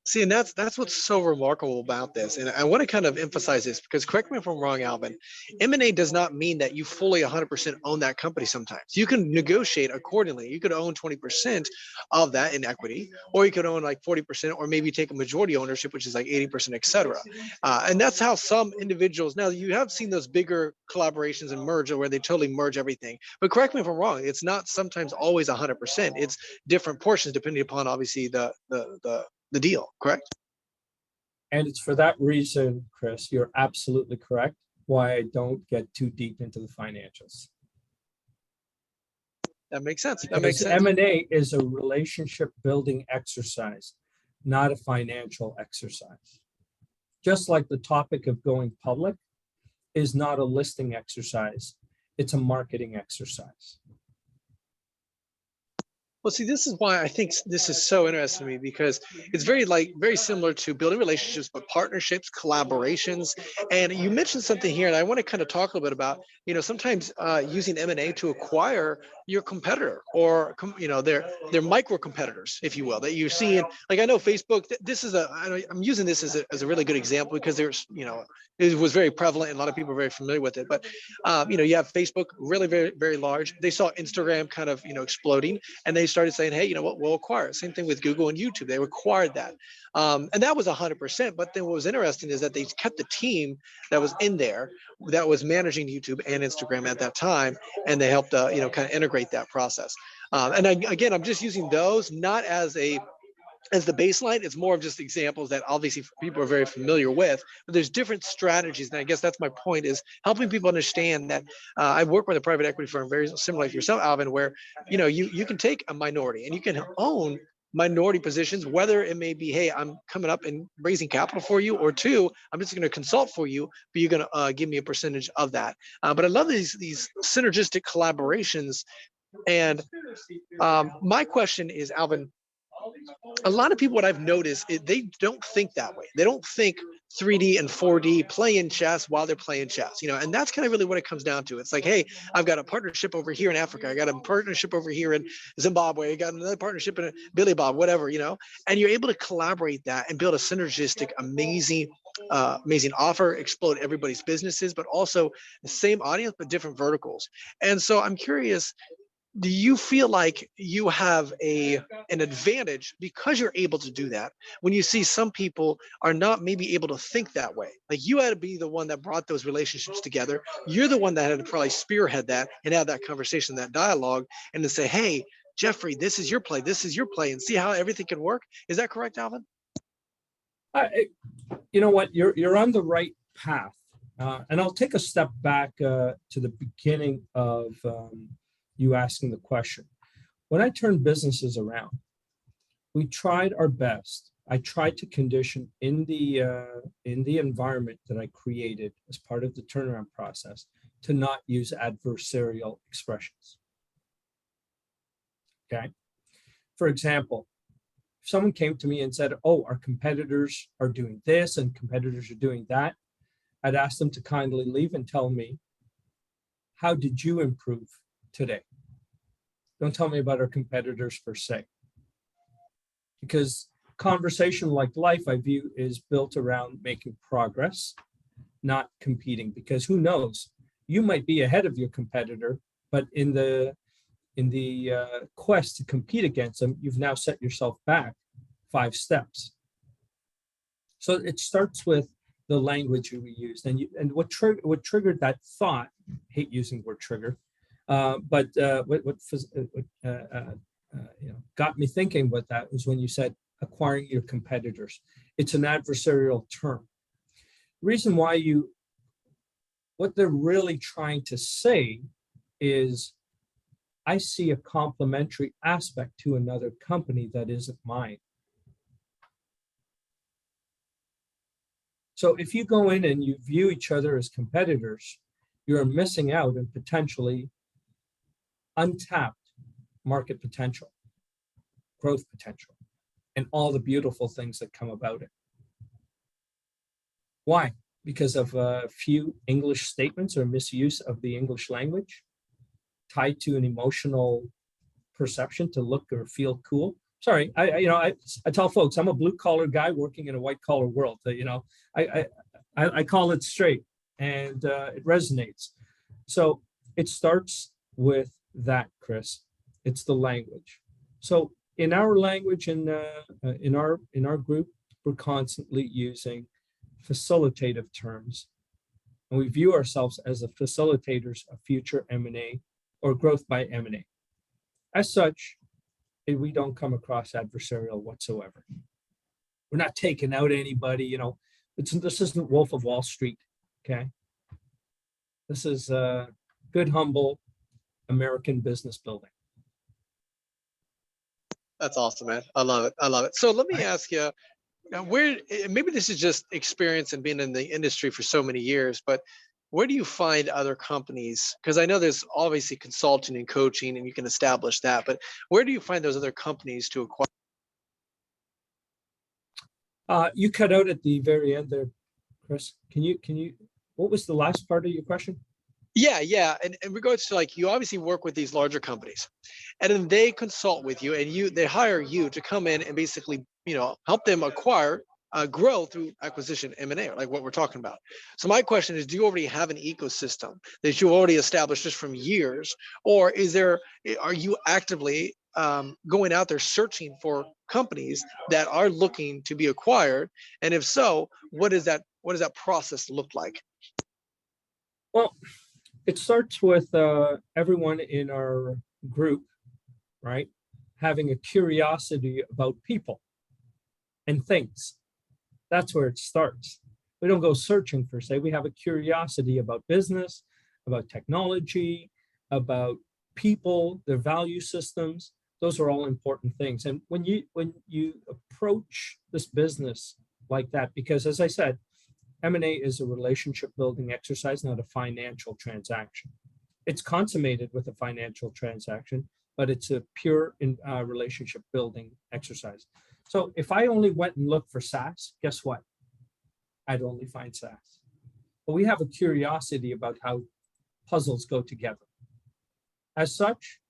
See, and that's what's so remarkable about this. And I want to kind of emphasize this because correct me if I'm wrong, Alvin. M&A does not mean that you fully 100% own that company sometimes. You can negotiate accordingly. You could own 20% of that in equity, or you could own like 40%, or maybe take a majority ownership, which is like 80%, et cetera. And that's how some individuals, now you have seen those bigger collaborations and merger where they totally merge everything. But correct me if I'm wrong, it's not sometimes always 100%. It's different portions depending upon obviously the deal, correct? And it's for that reason, Chris, you're absolutely correct, why I don't get too deep into the financials. That makes sense. That Because makes sense. M&A is a relationship building exercise, not a financial exercise. Just like the topic of going public is not a listing exercise, it's a marketing exercise. Well, see, this is why I think this is so interesting to me because it's very similar to building relationships, but partnerships, collaborations. And you mentioned something here, and I want to kind of talk a little bit about, sometimes using M&A to acquire your competitor or, they're micro competitors, if you will, that you're seeing. Like I know Facebook, this is I'm using this as a really good example because there's, it was very prevalent and a lot of people are very familiar with it. But, you have Facebook really very, very large. They saw Instagram kind of, exploding, and they started saying, hey, you know what, we'll acquire it. Same thing with Google and YouTube. They acquired that. And that was 100%. But then what was interesting is that they kept the team that was in there that was managing YouTube and Instagram at that time. And they helped, kind of integrate that process. Again, I'm just using those not as the baseline. It's more of just examples that obviously people are very familiar with, but there's different strategies. And I guess that's my point, is helping people understand that I work with a private equity firm very similar like yourself, Alvin, where, you can take a minority and you can own minority positions, whether it may be, hey, I'm coming up and raising capital for you, or 2, I'm just going to consult for you, but you're going to give me a percentage of that. But I love these synergistic collaborations. And my question is, Alvin, a lot of people, what I've noticed, they don't think that way. They don't think 3D and 4D playing chess while they're playing chess, and that's kind of really what it comes down to. It's like, hey, I've got a partnership over here in Africa. I got a partnership over here in Zimbabwe. I got another partnership in Billy Bob, whatever, and you're able to collaborate that and build a synergistic, amazing offer, explode everybody's businesses, but also the same audience, but different verticals. And so I'm curious, do you feel like you have an advantage because you're able to do that when you see some people are not maybe able to think that way? Like, you had to be the one that brought those relationships together. You're the one that had to probably spearhead that and have that conversation, that dialogue, and to say, hey, Jeffrey, this is your play, and see how everything can work. Is that correct, Alvin? You know what, you're on the right path. And I'll take a step back to the beginning of you asking the question. When I turned businesses around, we tried our best. I tried to condition in the environment that I created as part of the turnaround process to not use adversarial expressions. Okay. For example, if someone came to me and said, oh, our competitors are doing this and competitors are doing that, I'd ask them to kindly leave and tell me, how did you improve today? Don't tell me about our competitors per se. Because conversation, like life, I view, is built around making progress, not competing. Because who knows, you might be ahead of your competitor, but in the quest to compete against them, you've now set yourself back 5 steps. So it starts with the language we used, and what triggered that thought. Hate using the word trigger, but what got me thinking about that was when you said acquiring your competitors. It's an adversarial term. The reason why what they're really trying to say is, I see a complementary aspect to another company that isn't mine. So if you go in and you view each other as competitors, you're missing out on potentially untapped market potential, growth potential, and all the beautiful things that come about it. Why? Because of a few English statements or misuse of the English language tied to an emotional perception to look or feel cool. Sorry, I tell folks I'm a blue collar guy working in a white collar world. I call it straight, and it resonates. So it starts with that, Chris. It's the language. So in our language, in our group, we're constantly using facilitative terms, and we view ourselves as the facilitators of future M&A or growth by M&A. As such, we don't come across adversarial whatsoever. We're not taking out anybody. This isn't Wolf of Wall Street. Okay, this is good, humble American business building. That's awesome, man. I love it. I love it. So let me ask you, where, maybe this is just experience and being in the industry for so many years, but where do you find other companies? Because I know there's obviously consulting and coaching, and you can establish that, but where do you find those other companies to acquire? You cut out at the very end there, Chris. Can you? What was the last part of your question? Yeah. And in regards to, like, you obviously work with these larger companies, and then they consult with you, and they hire you to come in and basically, help them acquire, grow through acquisition, M&A, like what we're talking about. So my question is, do you already have an ecosystem that you already established just from years, or are you actively going out there searching for companies that are looking to be acquired? And if so, what does that process look like? Well, it starts with everyone in our group, right, having a curiosity about people and things. That's where it starts. We don't go searching per se. We have a curiosity about business, about technology, about people, their value systems. Those are all important things. And when you approach this business like that, because as I said, M&A is a relationship building exercise, not a financial transaction. It's consummated with a financial transaction, but it's a pure relationship building exercise. So if I only went and looked for SaaS, guess what? I'd only find SaaS. But we have a curiosity about how puzzles go together. As such,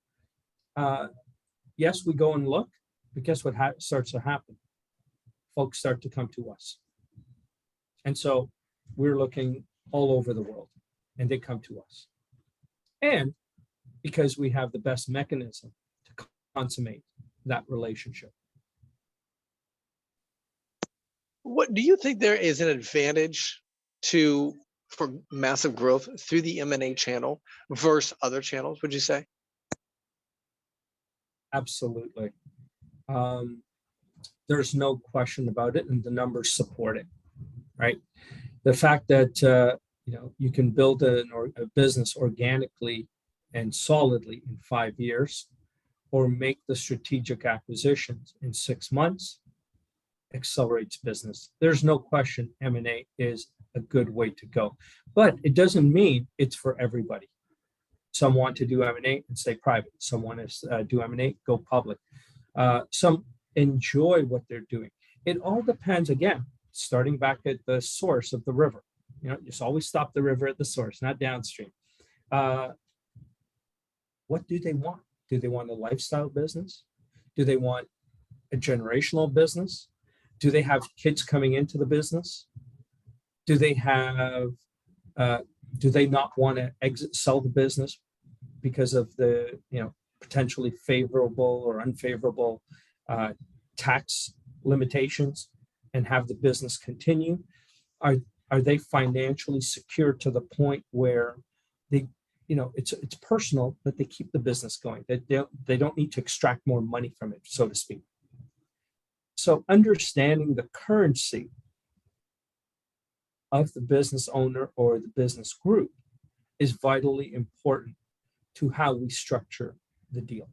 yes, we go and look, but guess what starts to happen? Folks start to come to us. And so we're looking all over the world, and they come to us. And because we have the best mechanism to consummate that relationship. What do you think there is an advantage for massive growth through the M&A channel versus other channels, would you say? Absolutely. There's no question about it, and the numbers support it, right? The fact that you can build a business organically and solidly in 5 years, or make the strategic acquisitions in 6 months, accelerates business. There's no question M&A is a good way to go, but it doesn't mean it's for everybody. Some want to do M&A and stay private. Some want to do M&A, go public. Some enjoy what they're doing. It all depends, again, starting back at the source of the river. Just always stop the river at the source, not downstream. What do they want? Do they want a lifestyle business? Do they want a generational business? Do they have kids coming into the business? Do they not want to sell the business because of the potentially favorable or unfavorable tax limitations, and have the business continue? Are they financially secure to the point where it's personal, but they keep the business going? They don't need to extract more money from it, so to speak. So understanding the currency of the business owner or the business group is vitally important to how we structure the deal.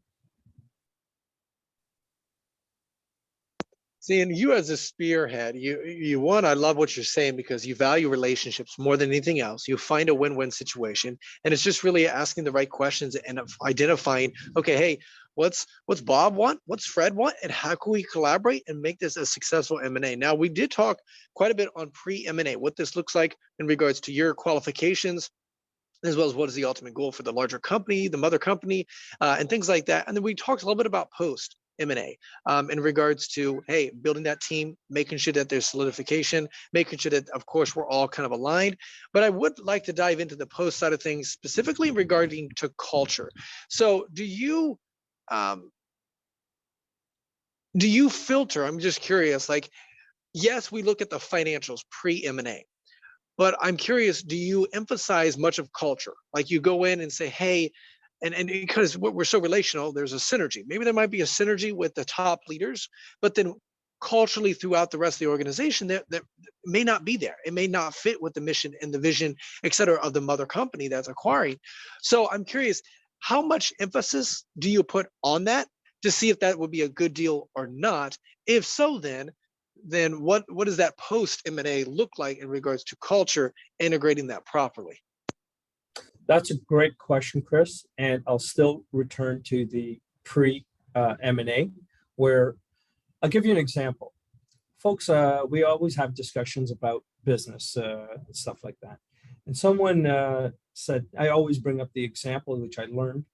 Seeing you as a spearhead, I love what you're saying because you value relationships more than anything else. You find a win-win situation, and it's just really asking the right questions and identifying, okay, hey, what's Bob want, what's Fred want, and how can we collaborate and make this a successful M&A. Now, we did talk quite a bit on pre-M&A, what this looks like in regards to your qualifications, as well as what is the ultimate goal for the larger company, the mother company, and things like that. And then we talked a little bit about post M&A in regards to, hey, building that team, making sure that there's solidification, making sure that, of course, we're all kind of aligned. But I would like to dive into the post side of things, specifically regarding to culture. So um, do you filter? I'm just curious, like, yes, we look at the financials pre-M&A. But I'm curious, do you emphasize much of culture? Like you go in and say, hey, and because we're so relational, there's a synergy. Maybe there might be a synergy with the top leaders, but then culturally throughout the rest of the organization, that may not be there. It may not fit with the mission and the vision, et cetera, of the mother company that's acquiring. So I'm curious, how much emphasis do you put on that to see if that would be a good deal or not? If so, then what does that post M&A look like in regards to culture, integrating that properly? That's a great question, Chris. And I'll still return to the pre M&A, where I'll give you an example. Folks, we always have discussions about business and stuff like that. And someone said, I always bring up the example which I learned.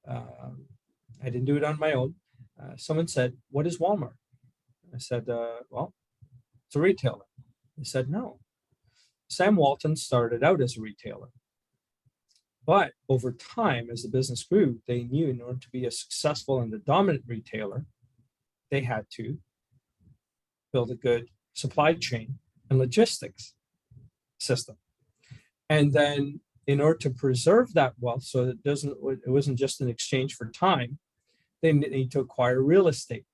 I didn't do it on my own. Someone said, what is Walmart? I said, well, it's a retailer. They said, no. Sam Walton started out as a retailer. But over time, as the business grew, they knew in order to be a successful and the dominant retailer, they had to build a good supply chain and logistics system. And then in order to preserve that wealth, so it wasn't just an exchange for time, they need to acquire real estate.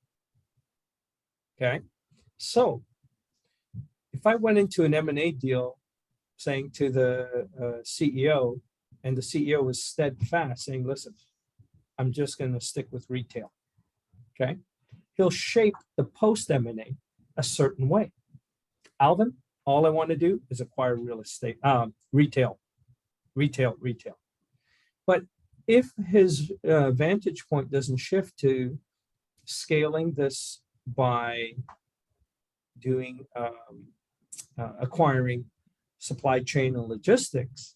Okay. So if I went into an M&A deal saying to the CEO, and the CEO was steadfast saying, listen, I'm just going to stick with retail. Okay. He'll shape the post M&A a certain way. Alvin, all I want to do is acquire real estate, retail. But if his vantage point doesn't shift to scaling this by doing acquiring supply chain and logistics,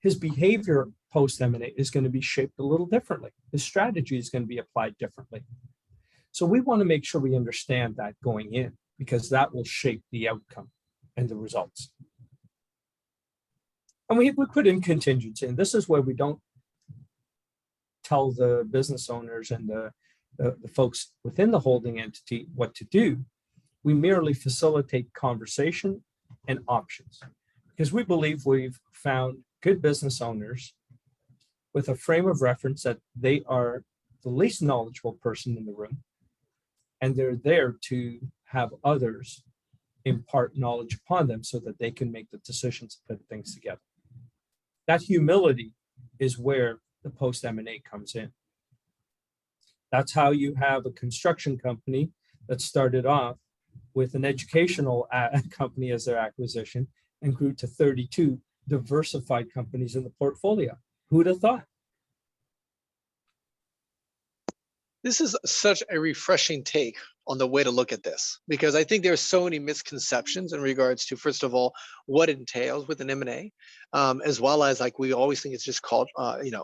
his behavior post M&A is going to be shaped a little differently. His strategy is going to be applied differently. So we want to make sure we understand that going in, because that will shape the outcome and the results. And we put in contingency, and this is where we don't tell the business owners and the folks within the holding entity what to do. We merely facilitate conversation and options, because we believe we've found good business owners with a frame of reference that they are the least knowledgeable person in the room, and they're there to have others impart knowledge upon them so that they can make the decisions to put things together. That humility is where the post M&A comes in. That's how you have a construction company that started off with an educational company as their acquisition and grew to 32 diversified companies in the portfolio. Who would have thought? This is such a refreshing take on the way to look at this, because I think there's so many misconceptions in regards to, first of all, what it entails with an M&A, as well as, like, we always think it's just called,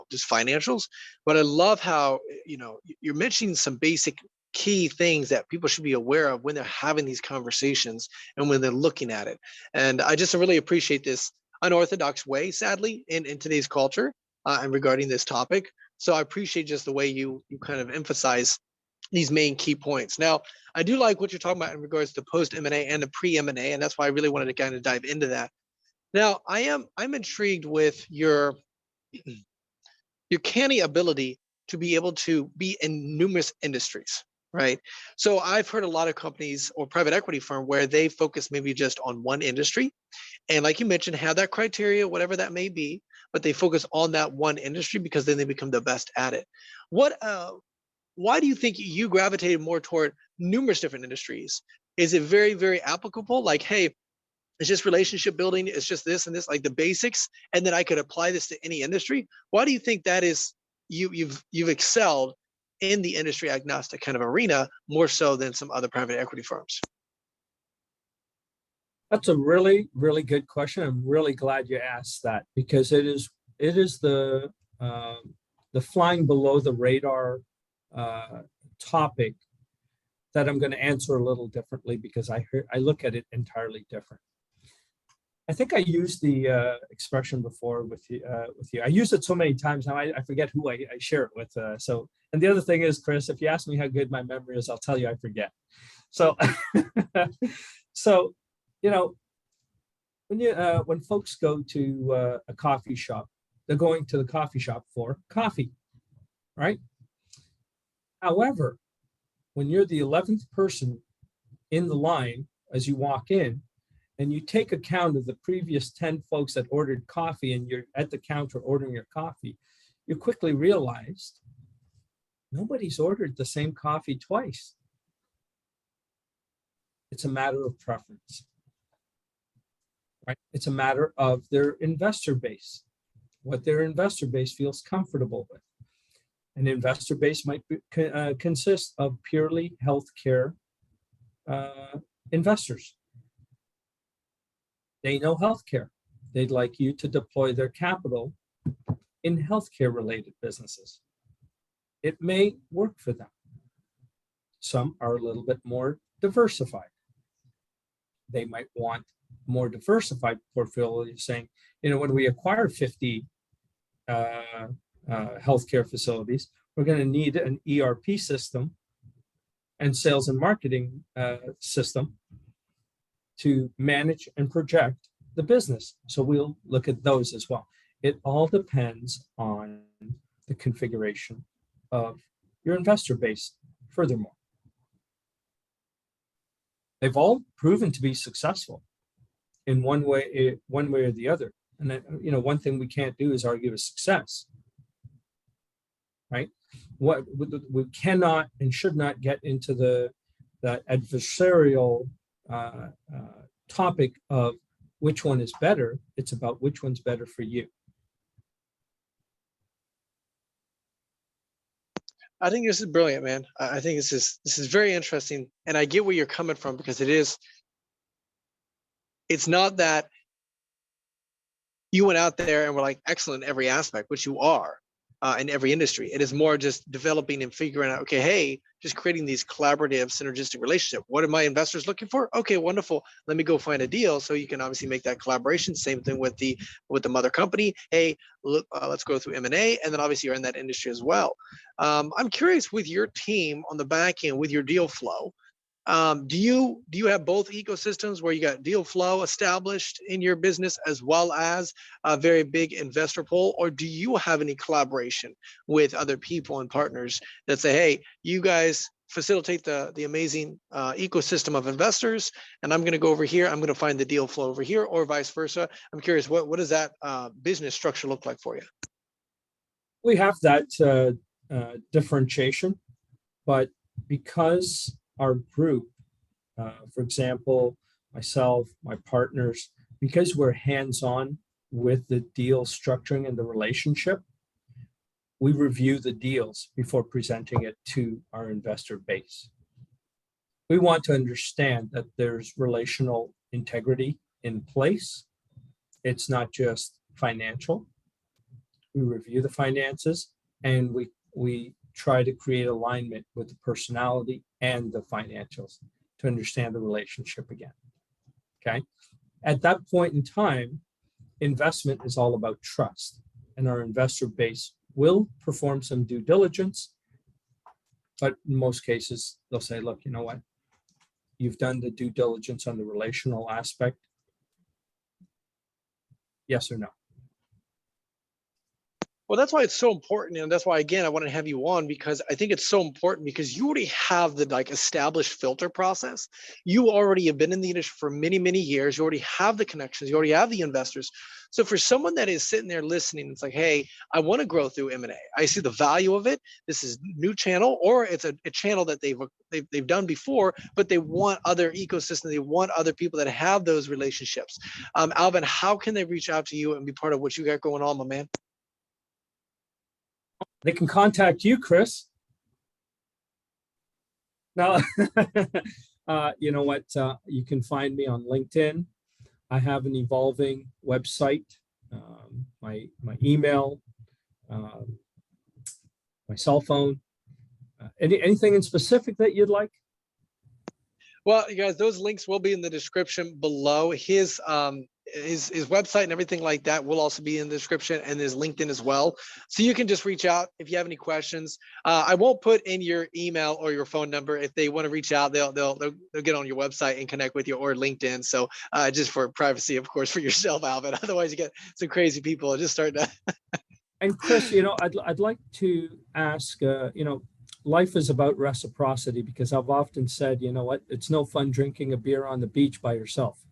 just financials. But I love how, you're mentioning some basic key things that people should be aware of when they're having these conversations and when they're looking at it. And I just really appreciate this unorthodox way, sadly, in today's culture and regarding this topic. So I appreciate just the way you kind of emphasize these main key points. Now, I do like what you're talking about in regards to post M&A and the pre M&A, and that's why I really wanted to kind of dive into that. Now, I'm intrigued with your canny ability to be able to be in numerous industries, right? So I've heard a lot of companies or private equity firm where they focus maybe just on one industry, and like you mentioned, have that criteria, whatever that may be, but they focus on that one industry because then they become the best at it. What why do you think you gravitated more toward numerous different industries? Is it very, very applicable? Like, hey, it's just relationship building, it's just this and this, like the basics, and then I could apply this to any industry? Why do you think that is you've excelled in the industry agnostic kind of arena more so than some other private equity firms? That's a really, really good question. I'm really glad you asked that, because it is the flying below the radar topic that I'm going to answer a little differently, because I look at it entirely different. I think I used the expression before with you. I use it so many times now, I forget who I share it with. And the other thing is, Chris, if you ask me how good my memory is, I'll tell you I forget. So, so, when folks go to a coffee shop, they're going to the coffee shop for coffee, right? However, when you're the 11th person in the line as you walk in, and you take account of the previous 10 folks that ordered coffee, and you're at the counter ordering your coffee, you quickly realized nobody's ordered the same coffee twice. It's a matter of preference, right? It's a matter of their investor base, what their investor base feels comfortable with. An investor base might consist of purely healthcare investors. They know healthcare. They'd like you to deploy their capital in healthcare related businesses. It may work for them. Some are a little bit more diversified. They might want more diversified portfolio, saying, when we acquire 50 healthcare facilities, we're going to need an ERP system and sales and marketing system to manage and project the business. So we'll look at those as well. It all depends on the configuration of your investor base. Furthermore, they've all proven to be successful in one way or the other. And one thing we can't do is argue with success, right? What we cannot and should not get into the adversarial topic of which one is better. It's about which one's better for you. I think this is brilliant, man. I think this is very interesting, and I get where you're coming from, because it's not that you went out there and were like excellent in every aspect, which you are in every industry. It is more just developing and figuring out, okay, hey, just creating these collaborative, synergistic relationships. What are my investors looking for? Okay, wonderful. Let me go find a deal. So you can obviously make that collaboration. Same thing with the mother company. Hey, look, let's go through M&A, and then obviously you're in that industry as well. I'm curious, with your team on the back end, with your deal flow, do you have both ecosystems where you got deal flow established in your business as well as a very big investor pool, or do you have any collaboration with other people and partners that say, hey, you guys facilitate the amazing ecosystem of investors, and I'm going to go over here, I'm going to find the deal flow over here, or vice versa? I'm curious, what does that business structure look like for you? We have that differentiation, but because our group, for example, myself, my partners, because we're hands-on with the deal structuring and the relationship, we review the deals before presenting it to our investor base. We want to understand that there's relational integrity in place. It's not just financial. We review the finances, and we try to create alignment with the personality and the financials to understand the relationship again. Okay. At that point in time, investment is all about trust, and our investor base will perform some due diligence, but in most cases, they'll say, look, you know what? You've done the due diligence on the relational aspect. Yes or no? Well, that's why it's so important, and that's why again I want to have you on, because I think it's so important because you already have the like established filter process. You already have been in the industry for many, many years. You already have the connections. You already have the investors. So for someone that is sitting there listening, it's like, hey, I want to grow through M&A. I see the value of it. This is new channel, or it's a channel that they've done before, but they want other ecosystems. They want other people that have those relationships. Alvin, how can they reach out to you and be part of what you got going on, my man? They can contact you, Chris. Now, you know what? You can find me on LinkedIn. I have an evolving website, my email, my cell phone. Anything in specific that you'd like? Well, you guys, those links will be in the description below. His website and everything like that will also be in the description, and his LinkedIn as well. So you can just reach out if you have any questions. I won't put in your email or your phone number. If they want to reach out, they'll get on your website and connect with you, or LinkedIn. So just for privacy, of course, for yourself, Alvin. Otherwise, you get some crazy people just starting to. And Chris, I'd like to ask, life is about reciprocity, because I've often said, you know what, it's no fun drinking a beer on the beach by yourself.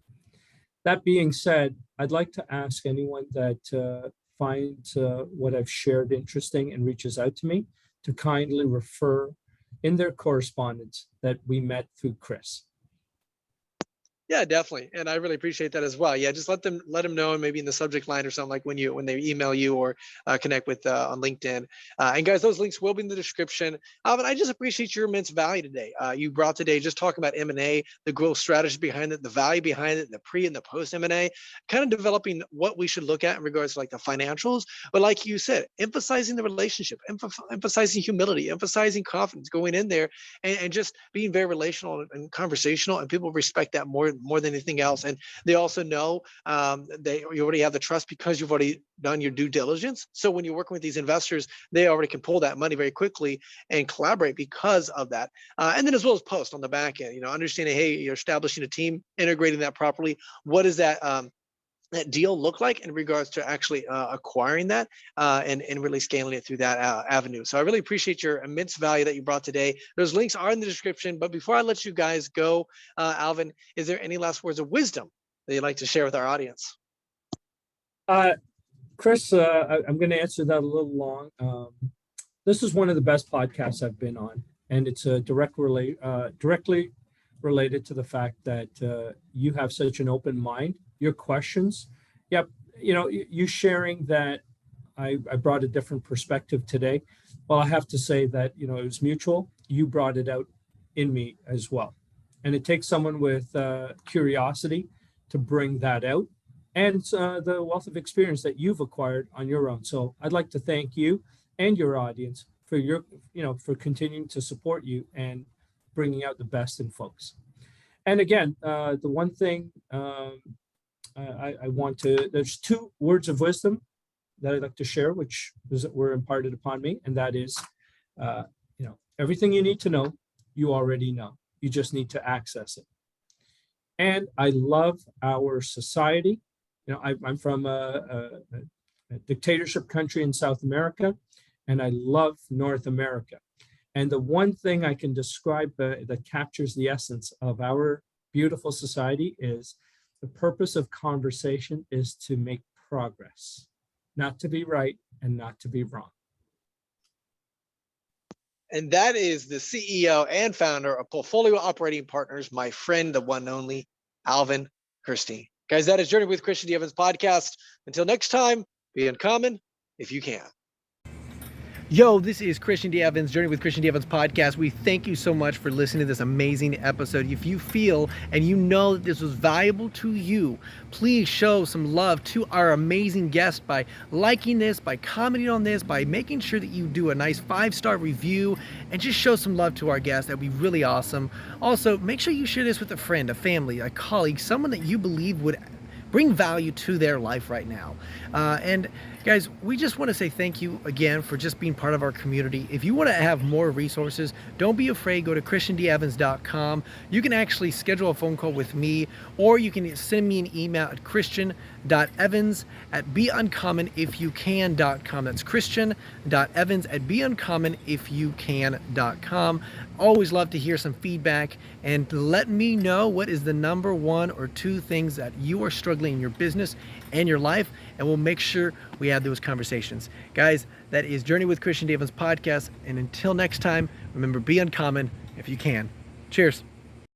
That being said, I'd like to ask anyone that finds what I've shared interesting and reaches out to me to kindly refer in their correspondence that we met through Chris. Yeah, definitely. And I really appreciate that as well. Yeah, just let them know, maybe in the subject line or something, like when they email you or connect with on LinkedIn. And guys, those links will be in the description. Alvin, I just appreciate your immense value today. You brought today just talking about M&A, the growth strategy behind it, the value behind it, the pre and the post M&A, kind of developing what we should look at in regards to like the financials. But like you said, emphasizing the relationship, emphasizing humility, emphasizing confidence, going in there and just being very relational and conversational, and people respect that more than anything else. And they also know you already have the trust because you've already done your due diligence. So when you're working with these investors, they already can pull that money very quickly and collaborate because of that. And then as well as post on the back end, understanding, hey, you're establishing a team, integrating that properly. What does that deal look like in regards to actually acquiring that and really scaling it through that avenue? So I really appreciate your immense value that you brought today. Those links are in the description. But before I let you guys go, Alvin, is there any last words of wisdom that you'd like to share with our audience? Chris, I'm going to answer that a little long. This is one of the best podcasts I've been on, and it's directly related to the fact that you have such an open mind. Your questions, yep, you sharing that I brought a different perspective today. Well, I have to say that, it was mutual. You brought it out in me as well. And it takes someone with curiosity to bring that out, and the wealth of experience that you've acquired on your own. So I'd like to thank you and your audience for for continuing to support you and bringing out the best in folks. And again, the one thing there's two words of wisdom that I'd like to share, which were imparted upon me. And that is, everything you need to know, you already know. You just need to access it. And I love our society. I'm from a dictatorship country in South America, and I love North America. And the one thing I can describe that captures the essence of our beautiful society is the purpose of conversation is to make progress, not to be right and not to be wrong. And that is the CEO and founder of Portfolio Operating Partners, my friend, the one and only Alvin Kersting. Guys, that is Journey with Christian D. Evans podcast. Until next time, be uncommon if you can. Yo, this is Christian D. Evans, Journey with Christian D. Evans podcast. We thank you so much for listening to this amazing episode. If you feel and you know that this was valuable to you, please show some love to our amazing guest by liking this, by commenting on this, by making sure that you do a nice 5-star review and just show some love to our guest. That'd be really awesome. Also, make sure you share this with a friend, a family, a colleague, someone that you believe would bring value to their life right now. And guys, we just want to say thank you again for just being part of our community. If you want to have more resources, don't be afraid. Go to christiandevans.com. You can actually schedule a phone call with me, or you can send me an email at christian.evans@beUncommonIfYouCan.com. That's christian.evans@beUncommonIfYouCan.com. Always love to hear some feedback, and let me know what is the number 1 or 2 things that you are struggling in your business and your life, and we'll make sure we have those conversations. Guys, that is Journey with Christian D. Evans podcast, and until next time, remember, be uncommon if you can. Cheers.